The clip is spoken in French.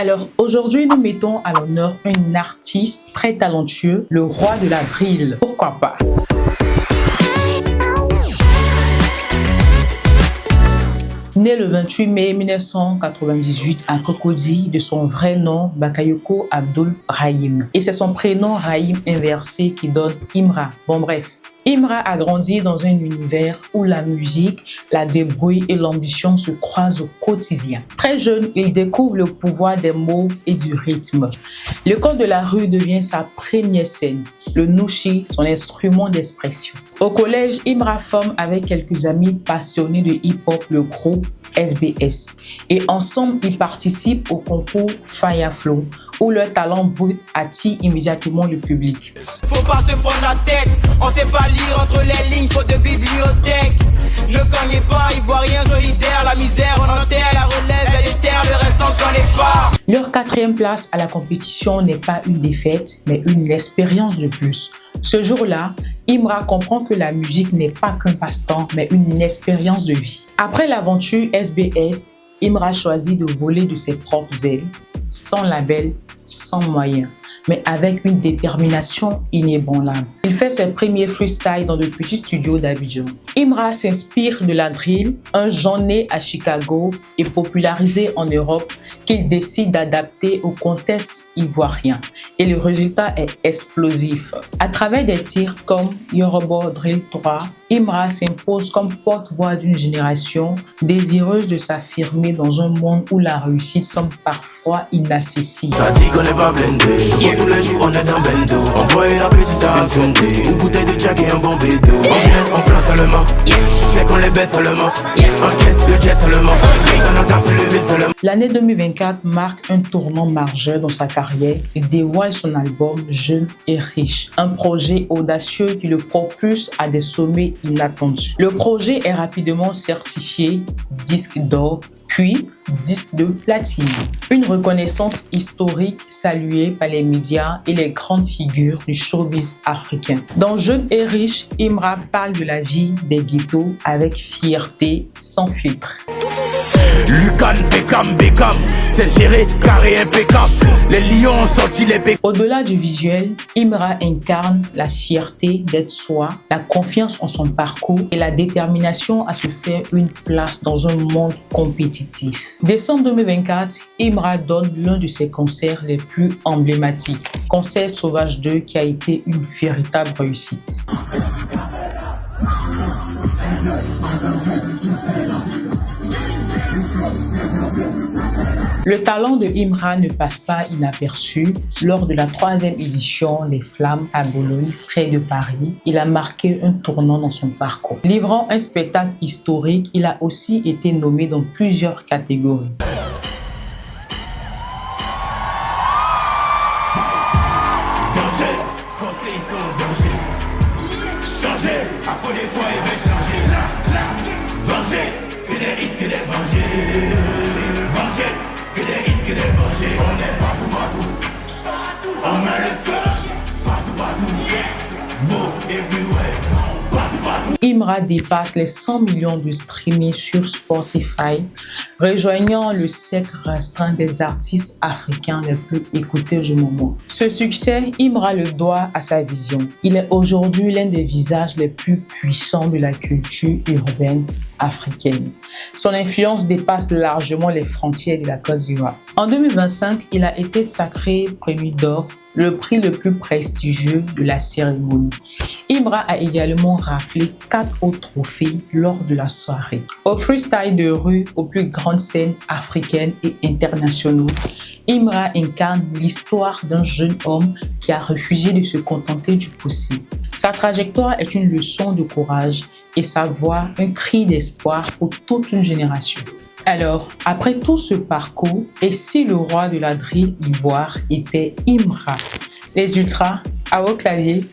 Alors aujourd'hui, nous mettons à l'honneur un artiste très talentueux, le roi de la drill. Pourquoi pas? Né le 28 mai 1998 à Cocody, de son vrai nom Bakayoko Abdul Rahim. Et c'est son prénom Rahim inversé qui donne Imra. Bon bref. Imra a grandi dans un univers où la musique, la débrouille et l'ambition se croisent au quotidien. Très jeune, il découvre le pouvoir des mots et du rythme. L'école de la rue devient sa première scène, le nushi, son instrument d'expression. Au collège, Imra forme avec quelques amis passionnés de hip-hop le groupe SBS. Et ensemble, ils participent au concours Fireflow, où leur talent brut attire immédiatement le public. Faut pas se prendre la tête, on sait pas lire entre les lignes, faut de bibliothèque. Ne gagnez pas, ivoirien solidaire, la misère on enterre, la relève et les terres, le reste on connaît pas. Leur 4e place à la compétition n'est pas une défaite, mais une expérience de plus. Ce jour-là, Imra comprend que la musique n'est pas qu'un passe-temps, mais une expérience de vie. Après l'aventure SBS, Imra choisit de voler de ses propres ailes, sans label, sans moyens, mais avec une détermination inébranlable. Il fait ses premiers freestyles dans de petits studios d'Abidjan. Imra s'inspire de la drill, un genre né à Chicago et popularisé en Europe, qu'il décide d'adapter au contexte ivoirien. Et le résultat est explosif. À travers des titres comme Yoruba Drill 3, Imra s'impose comme porte-voix d'une génération désireuse de s'affirmer dans un monde où la réussite semble parfois inaccessible. Ça dit qu'on n'est pas blindé, tous les jours on est dans bendo. On voit la petite à fonder, une bouteille de Jack et un bon bédo. On vient, on prend seulement, c'est qu'on les baisse seulement. Encaisse le jet seulement, on entend se lever seulement. L'année 2024 marque un tournant majeur dans sa carrière et dévoile son album Jeune et riche, un projet audacieux qui le propulse à des sommets inattendus. Le projet est rapidement certifié disque d'or, puis disque de platine. Une reconnaissance historique saluée par les médias et les grandes figures du showbiz africain. Dans Jeune et riche, Imra parle de la vie des ghettos avec fierté, sans filtre. Lucan, Beckham, c'est géré, carré impeccable. Les lions ont sorti les pécans. Au-delà du visuel, Imra incarne la fierté d'être soi, la confiance en son parcours et la détermination à se faire une place dans un monde compétitif. Décembre 2024, Imra donne l'un de ses concerts les plus emblématiques, Concert Sauvage 2, qui a été une véritable réussite. Le talent de Imra ne passe pas inaperçu. Lors de la 3e édition des Flammes à Boulogne, près de Paris, il a marqué un tournant dans son parcours. Livrant un spectacle historique, il a aussi été nommé dans plusieurs catégories. Danger, français ils sont en danger. Changer, appelez-toi et vais changer. Danger, que des hits, que des dangers. Danger, que des hits, que des dangers. On est partout, on met le feu. Partout, beau everywhere. Partout. Imra dépasse les 100 millions de streamings sur Spotify, rejoignant le cercle restreint des artistes africains les plus écoutés du moment. Ce succès, Imra le doit à sa vision. Il est aujourd'hui l'un des visages les plus puissants de la culture urbaine africaine. Son influence dépasse largement les frontières de la Côte d'Ivoire. En 2025, il a été sacré Prémie d'or, le prix le plus prestigieux de la cérémonie. Imra a également raflé 4 autres trophées lors de la soirée. Au freestyle de rue, aux plus grandes scènes africaines et internationales, Imra incarne l'histoire d'un jeune homme qui a refusé de se contenter du possible. Sa trajectoire est une leçon de courage et sa voix un cri d'espoir pour toute une génération. Alors, après tout ce parcours, et si le roi de la drill ivoire était Imra? Les ultras, à vos claviers.